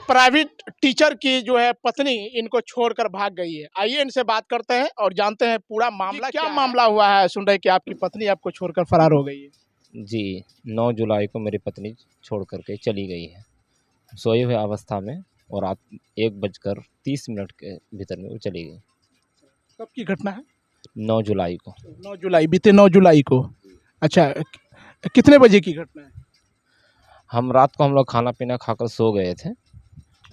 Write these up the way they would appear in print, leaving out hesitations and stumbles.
Private teacher की जो है पत्नी इनको छोड़कर भाग गई है। आइए इनसे बात करते हैं और जानते हैं पूरा मामला क्या मामला हुआ है। सुन रहे कि आपकी पत्नी आपको छोड़कर फरार हो गई है। जी, 9 जुलाई को मेरी पत्नी छोड़ कर के चली गई है, सोए हुए अवस्था में, और रात 1:30 के भीतर में वो चली गई। कब की घटना है? 9 जुलाई को। 9 जुलाई, बीते 9 जुलाई को। अच्छा, कितने बजे की घटना है? रात को हम लोग खाना पीना खाकर सो गए थे,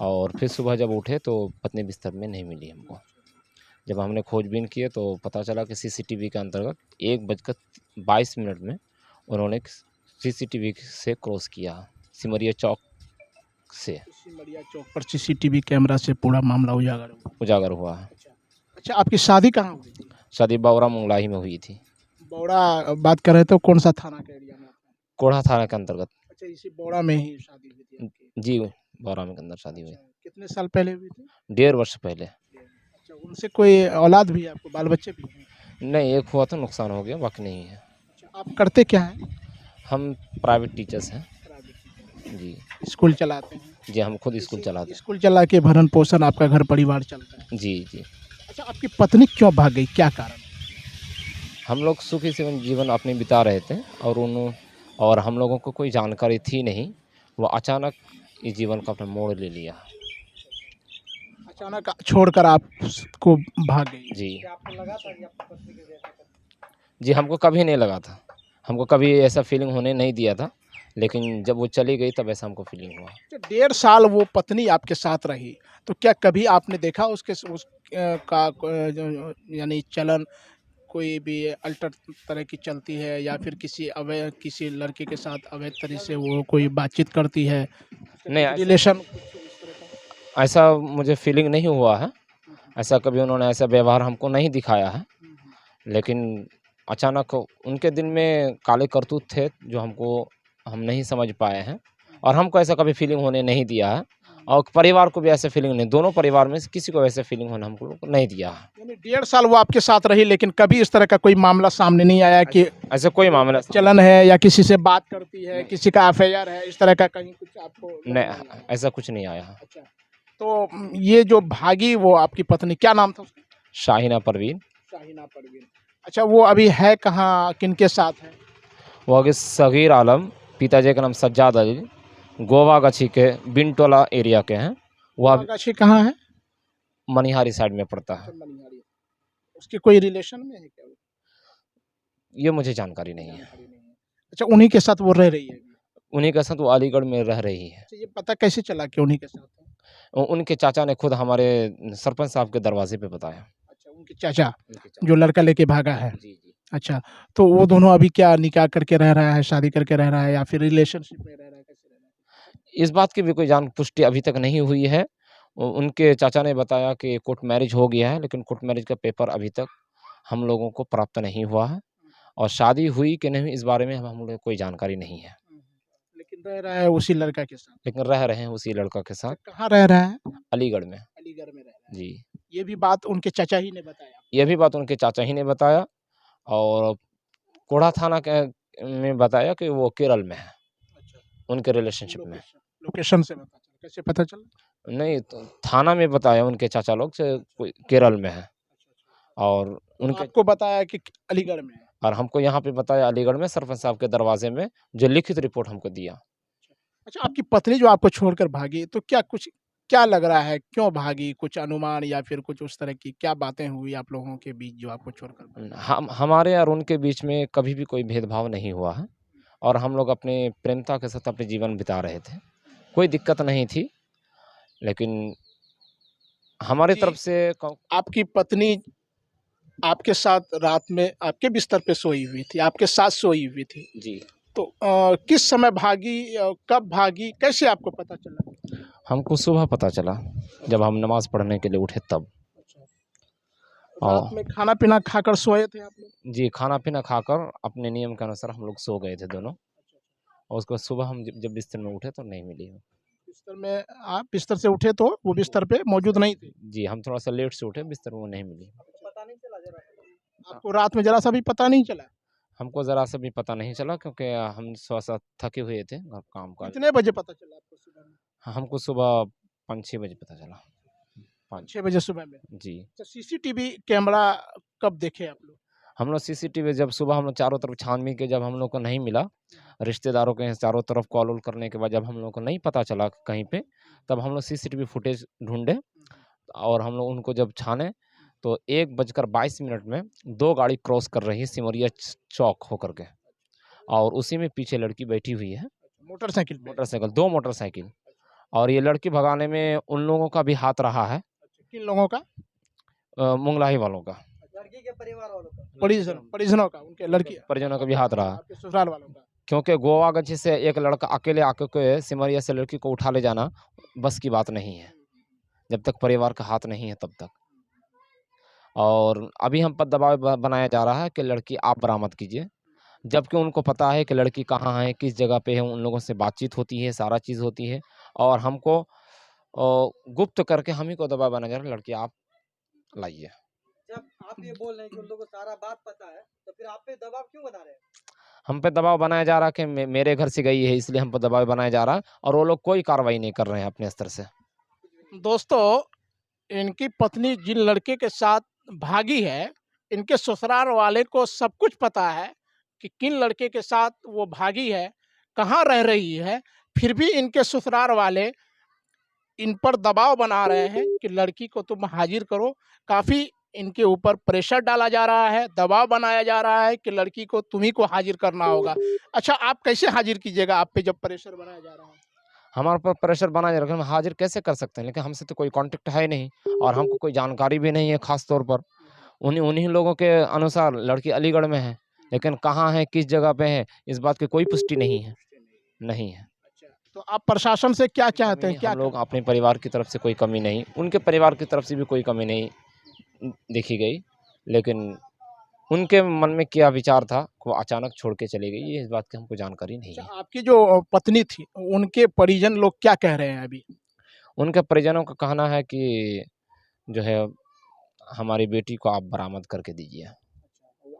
और फिर सुबह जब उठे तो पत्नी बिस्तर में नहीं मिली हमको। जब हमने खोजबीन किए तो पता चला कि सीसीटीवी के अंतर्गत 1:22 में उन्होंने सीसीटीवी से क्रॉस किया, सिमरिया चौक से। सिमरिया चौक पर सीसीटीवी कैमरा से पूरा मामला उजागर हुआ है। अच्छा, आपकी शादी कहाँ हुई थी? शादी बौरा मुंगलाही में हुई थी। बौड़ा बात कर रहे तो कौन सा थाना के एरिया में? कोढ़ा थाना के अंतर्गत। अच्छा, इसी बौड़ा में ही शादी हुई थी आपकी? जी, बौरा में के अंदर शादी हुई। कितने साल पहले हुई थी? 1.5 वर्ष पहले। अच्छा, उनसे कोई औलाद भी है आपको, बाल बच्चे भी हैं? नहीं, एक हुआ तो नुकसान हो गया, बाकी नहीं है। अच्छा, आप करते क्या हैं? हम प्राइवेट टीचर्स हैं। जी। स्कूल चलाते हैं? जी, हम खुद स्कूल चलाते हैं। स्कूल चला के भरण पोषण आपका घर परिवार चलता है? जी जी। अच्छा, आपकी पत्नी क्यों भाग गई, क्या कारण? हम लोग सुखी से जीवन अपने बिता रहे थे, और हम लोगों को कोई जानकारी थी नहीं। वो अचानक इस जीवन का अपना मोड़ ले लिया। अचानक छोड़कर आपको भाग गई? जी। आपको लगा था कि आपकी पत्नी के जैसा? जी, हमको कभी नहीं लगा था, हमको कभी ऐसा फीलिंग होने नहीं दिया था, लेकिन जब वो चली गई तब ऐसा हमको फीलिंग हुआ। 1.5 साल वो पत्नी आपके साथ रही, तो क्या कभी आपने देखा यानी चलन कोई भी अल्टर तरह की चलती है, या फिर किसी लड़के के साथ अवैध तरह से वो कोई बातचीत करती है? नहीं, रिलेशन ऐसा मुझे फीलिंग नहीं हुआ है। ऐसा कभी उन्होंने ऐसा व्यवहार हमको नहीं दिखाया है, लेकिन अचानक उनके दिल में काले करतूत थे जो हम नहीं समझ पाए हैं, और हमको ऐसा कभी फीलिंग होने नहीं दिया है, और परिवार को भी ऐसे फीलिंग नहीं, दोनों परिवार में से किसी को ऐसे फीलिंग होने हमको नहीं दिया है। यानी 1.5 साल वो आपके साथ रही, लेकिन कभी इस तरह का कोई मामला सामने नहीं आया कि ऐसा कोई मामला चलन है या किसी से बात करती है, किसी का अफेयर है, इस तरह का कहीं कुछ आपको? नहीं, ऐसा कुछ नहीं आया। अच्छा, तो ये जो भागी वो आपकी पत्नी, क्या नाम था उसका? शाहीना परवीन। शाहीना परवीन। अच्छा, वो अभी है कहाँ, किनके साथ है? वो आगे सगीर आलम, पिताजी का नाम सज्जाद अली, गोवागाछी के बिनटोला एरिया के हैं। वो गोवागाछी कहाँ है? मनिहारी साइड में पड़ता है। मनिहारी। उसके कोई रिलेशन में है क्या वो? ये मुझे जानकारी नहीं है। अच्छा, उन्हीं के साथ वो रह रही है? उन्हीं के साथ वो अलीगढ़ में रह रही है। अच्छा, ये पता कैसे चला कि उन्हीं के साथ है? उनके चाचा ने खुद हमारे सरपंच साहब के दरवाजे पे बताया। अच्छा, उनके चाचा जो लड़का लेके भागा है? जी जी। अच्छा, तो वो दोनों अभी क्या निकाह करके रह रहा है, शादी करके रह रहा है, या फिर रिलेशनशिप में रह रहा है, कैसे रह रहा है? इस बात की भी कोई जान पुष्टि अभी तक नहीं हुई है। उनके चाचा ने बताया कि कोर्ट मैरिज हो गया है, लेकिन कोर्ट मैरिज का पेपर अभी तक हम लोगों को प्राप्त नहीं हुआ है, और शादी हुई कि नहीं इस बारे में हम लोगों को कोई जानकारी नहीं है। लेकिन रह रहा है उसी लड़का के साथ? लेकिन रह रहे हैं उसी लड़का के साथ। कहाँ रह रहा है? अलीगढ़ में। अलीगढ़ में रह रहा है जी। ये भी बात उनके चाचा ही ने बताया? ये भी बात उनके चाचा ही ने बताया, और कोढ़ा थाना के में बताया कि वो केरल में है। अच्छा, उनके रिलेशनशिप में। लोकेशन से पता चला? कैसे पता चला? नहीं, तो थाना में बताया उनके चाचा लोग से कोई केरल में है, और उनके आपको बताया कि अलीगढ़ में है? और हमको यहाँ पे बताया अलीगढ़ में, सरपंच साहब के दरवाजे में, जो लिखित रिपोर्ट हमको दिया। अच्छा, आपकी पत्नी जो आपको छोड़कर भागी, तो क्या लग रहा है, क्यों भागी? कुछ अनुमान या फिर कुछ उस तरह की क्या बातें हुई आप लोगों के बीच जो आपको छोड़कर भागी? हमारे और उनके बीच में कभी भी कोई भेदभाव नहीं हुआ है, और हम लोग अपने प्रेमता के साथ अपने जीवन बिता रहे थे, कोई दिक्कत नहीं थी। लेकिन हमारी तरफ से आपकी पत्नी आपके साथ रात में आपके बिस्तर पे सोई हुई थी, आपके साथ सोई हुई थी जी। तो किस समय भागी, कब भागी, कैसे आपको पता चला? हमको सुबह पता चला, जब हम नमाज पढ़ने के लिए उठे तब। रात में खाना पीना खाकर सोए थे आप लोग? जी, खाना पीना खाकर अपने नियम के अनुसार हम लोग सो गए थे दोनों, और उसके बाद सुबह हम जब बिस्तर में उठे तो नहीं मिली। बिस्तर में आप बिस्तर से उठे तो वो बिस्तर पे मौजूद नहीं थी? जी, हम थोड़ा सा लेट से उठे, बिस्तर में वो नहीं मिली। पता नहीं चला जरा? आपको रात में जरा सा भी पता नहीं चला? हमको ज़रा सा भी पता नहीं चला, क्योंकि हम थोड़ा सा थके हुए थे काम काज। कितने बजे पता चला आपको सुबह में? हमको सुबह 5-6 बजे पता चला। 6 बजे सुबह में। जी। तो सीसीटीवी कैमरा कब देखे आप लोग? हम लोग सीसीटीवी जब सुबह हम लोग चारों तरफ छानबीन के जब हम लोग को नहीं मिला, रिश्तेदारों के चारों तरफ कॉल वॉल करने के बाद जब हम लोग को नहीं पता चला कहीं पे, तब हम लोग सीसीटीवी फुटेज ढूँढे और हम लोग उनको जब छाने, तो 1:22 में 2 गाड़ी क्रॉस कर रही है सिमरिया चौक होकर के और उसी में पीछे लड़की बैठी हुई है। मोटरसाइकिल पे? मोटरसाइकिल, 2 मोटरसाइकिल और ये लड़की भगाने में उन लोगों का भी हाथ रहा है। किन लोगों का? मुंगलाही वालों का। लड़की के परिवार वालों का? परिजनों का, उनके लड़की परिजनों का भी हाथ रहा। आपके ससुराल वालों का? क्योंकि गोवागंज से एक लड़का अकेले आके के सिमरिया से लड़की को उठा ले जाना बस की बात नहीं है, जब तक परिवार का हाथ नहीं है तब तक। और अभी हम पर दबाव बनाया जा रहा है कि लड़की आप बरामद कीजिए, जबकि उनको पता है कि लड़की कहाँ है, किस जगह पे है, उन लोगों से बातचीत होती है, सारा चीज़ होती है और हमको गुप्त करके हम ही को दबाव बनाया जा रहा है, लड़की आप लाइए। जब आप ये बोल रहे हैं कि उन लोगों को सारा बात पता है, तो फिर आप पे दबाव क्यों बना रहे हैं? हम पे दबाव बनाया जा रहा है कि मेरे घर से गई है, इसलिए हम पे दबाव बनाया जा रहा है और वो लोग कोई कार्रवाई नहीं कर रहे हैं अपने स्तर से। दोस्तों, इनकी पत्नी जिन लड़के के साथ भागी है, इनके ससुराल वाले को सब कुछ पता है कि किन लड़के के साथ वो भागी है, कहाँ रह रही है, फिर भी इनके ससुराल वाले इन पर दबाव बना रहे हैं कि लड़की को तुम हाजिर करो। काफ़ी इनके ऊपर प्रेशर डाला जा रहा है, दबाव बनाया जा रहा है कि लड़की को तुम्ही को हाजिर करना होगा। अच्छा, आप कैसे हाजिर कीजिएगा आप पे जब प्रेशर बनाया जा रहा है? हमारे ऊपर प्रेशर बना रखा है, हम हाजिर कैसे कर सकते हैं, लेकिन हमसे तो कोई कांटेक्ट है नहीं और हमको कोई जानकारी भी नहीं है। खास तौर पर उन्हीं उन्हीं लोगों के अनुसार लड़की अलीगढ़ में है, लेकिन कहाँ है, किस जगह पे है, इस बात की कोई पुष्टि नहीं है। नहीं है। तो आप प्रशासन से क्या चाहते हैं? क्या हम लोग अपने परिवार की तरफ से कोई कमी नहीं, उनके परिवार की तरफ से भी कोई कमी नहीं देखी गई, लेकिन उनके मन में क्या विचार था, वो अचानक छोड़ के चली गई, ये इस बात की हमको जानकारी नहीं है। आपकी जो पत्नी थी, उनके परिजन लोग क्या कह रहे हैं अभी? उनके परिजनों का कहना है कि जो है हमारी बेटी को आप बरामद करके दीजिए।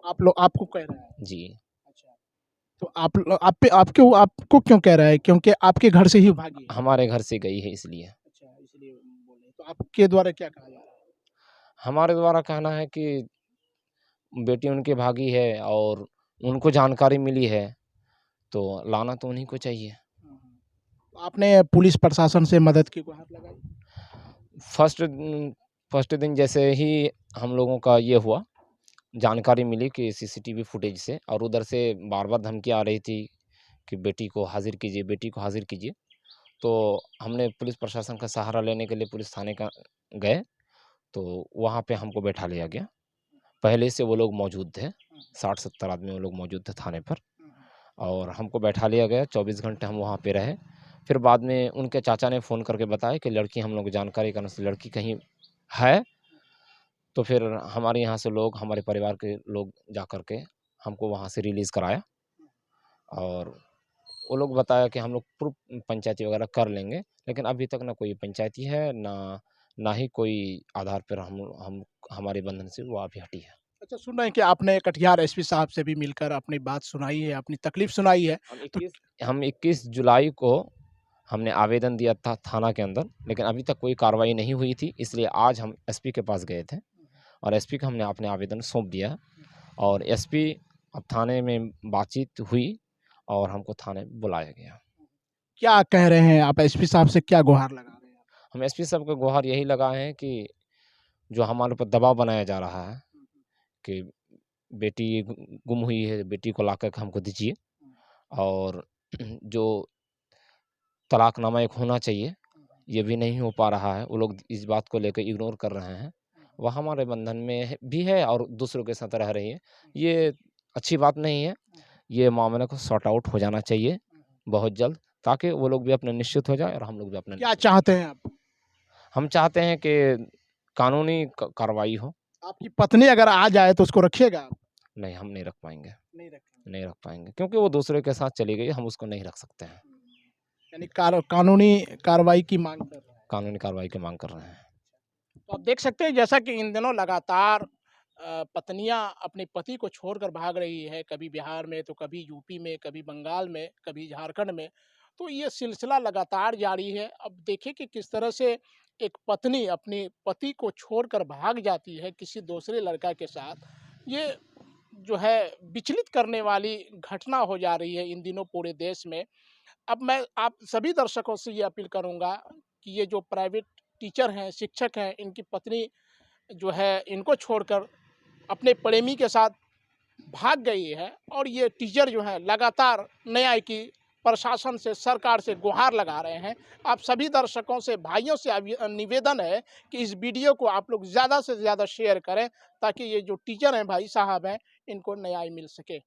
आप लोग आपको कह रहे हैं? जी। अच्छा, तो आपको क्यों कह रहा है? क्योंकि आपके घर से ही भागी है? हमारे घर से गई है इसलिए। अच्छा, इसलिए बोले। तो आपके द्वारा क्या कहा जा रहा है? हमारे द्वारा कहना है कि बेटी उनकी भागी है और उनको जानकारी मिली है, तो लाना तो उन्हीं को चाहिए। आपने पुलिस प्रशासन से मदद की गुहार लगाई? फर्स्ट दिन जैसे ही हम लोगों का ये हुआ, जानकारी मिली कि सीसीटीवी फुटेज से और उधर से बार-बार धमकी आ रही थी कि बेटी को हाज़िर कीजिए, बेटी को हाज़िर कीजिए। तो हमने पुलिस प्रशासन का सहारा लेने के लिए पुलिस थाने का गए, तो वहाँ पे हमको बैठा लिया गया। पहले से वो लोग मौजूद थे, 60-70 आदमी वो लोग मौजूद थे थाने पर और हमको बैठा लिया गया, 24 घंटे हम वहाँ पे रहे। फिर बाद में उनके चाचा ने फ़ोन करके बताया कि लड़की हम लोग को जानकारी के अनुसार लड़की कहीं है, तो फिर हमारे यहाँ से लोग, हमारे परिवार के लोग जा कर के हमको वहाँ से रिलीज़ कराया और वो लोग बताया कि हम लोग प्रूफ पंचायती वगैरह कर लेंगे, लेकिन अभी तक ना कोई पंचायती है, ना ही कोई आधार पर हम हमारे बंधन से वो अभी हटी है। अच्छा, सुन रहे हैं कि आपने कटिहार एसपी साहब से भी मिलकर अपनी बात सुनाई है, अपनी तकलीफ सुनाई है। हम 21 जुलाई को हमने आवेदन दिया था थाना के अंदर, लेकिन अभी तक कोई कार्रवाई नहीं हुई थी, इसलिए आज हम एसपी के पास गए थे और एसपी को हमने अपने आवेदन सौंप दिया और एसपी अब थाने में बातचीत हुई और हमको थाने बुलाया गया। क्या कह रहे हैं आप? एसपी साहब से क्या गुहार लगा रहे हैं? हम एसपी साहब को गुहार यही लगाए हैं कि जो हमारे ऊपर दबाव बनाया जा रहा है कि बेटी गुम हुई है, बेटी को लाकर के हमको दीजिए और जो तलाकनामा एक होना चाहिए, ये भी नहीं हो पा रहा है। वो लोग इस बात को लेकर इग्नोर कर रहे हैं। वह हमारे बंधन में भी है और दूसरों के साथ रह रही है। ये अच्छी बात नहीं है। ये मामले को सॉर्ट आउट हो जाना चाहिए बहुत जल्द, ताकि वो लोग भी अपने निश्चित हो जाए और हम लोग भी अपने। क्या चाहते हैं आप? हम चाहते हैं कि कानूनी कार्रवाई हो। आपकी पत्नी अगर आ जाए तो उसको रखिएगा आप? नहीं, हम नहीं रख पाएँगे। नहीं रख पाएँगे क्योंकि वो दूसरे के साथ चली गई, हम उसको नहीं रख सकते हैं। यानी कानूनी कार्रवाई की मांग कर रहे हैं? कानूनी कार्रवाई की मांग कर रहे हैं। तो आप देख सकते हैं जैसा कि इन दिनों लगातार पत्नियां अपने पति को छोड़कर भाग रही है, कभी बिहार में तो कभी यूपी में, कभी बंगाल में, कभी झारखंड में। तो ये सिलसिला लगातार जारी है। अब देखिए कि किस तरह से एक पत्नी अपने पति को छोड़कर भाग जाती है किसी दूसरे लड़का के साथ। ये जो है विचलित करने वाली घटना हो जा रही है इन दिनों पूरे देश में। अब मैं आप सभी दर्शकों से ये अपील करूँगा कि ये जो प्राइवेट टीचर हैं, शिक्षक हैं, इनकी पत्नी जो है इनको छोड़कर अपने प्रेमी के साथ भाग गई है और ये टीचर जो है लगातार न्याय की प्रशासन से, सरकार से गुहार लगा रहे हैं। आप सभी दर्शकों से, भाइयों से निवेदन है कि इस वीडियो को आप लोग ज़्यादा से ज़्यादा शेयर करें ताकि ये जो टीचर हैं, भाई साहब हैं, इनको न्याय मिल सके।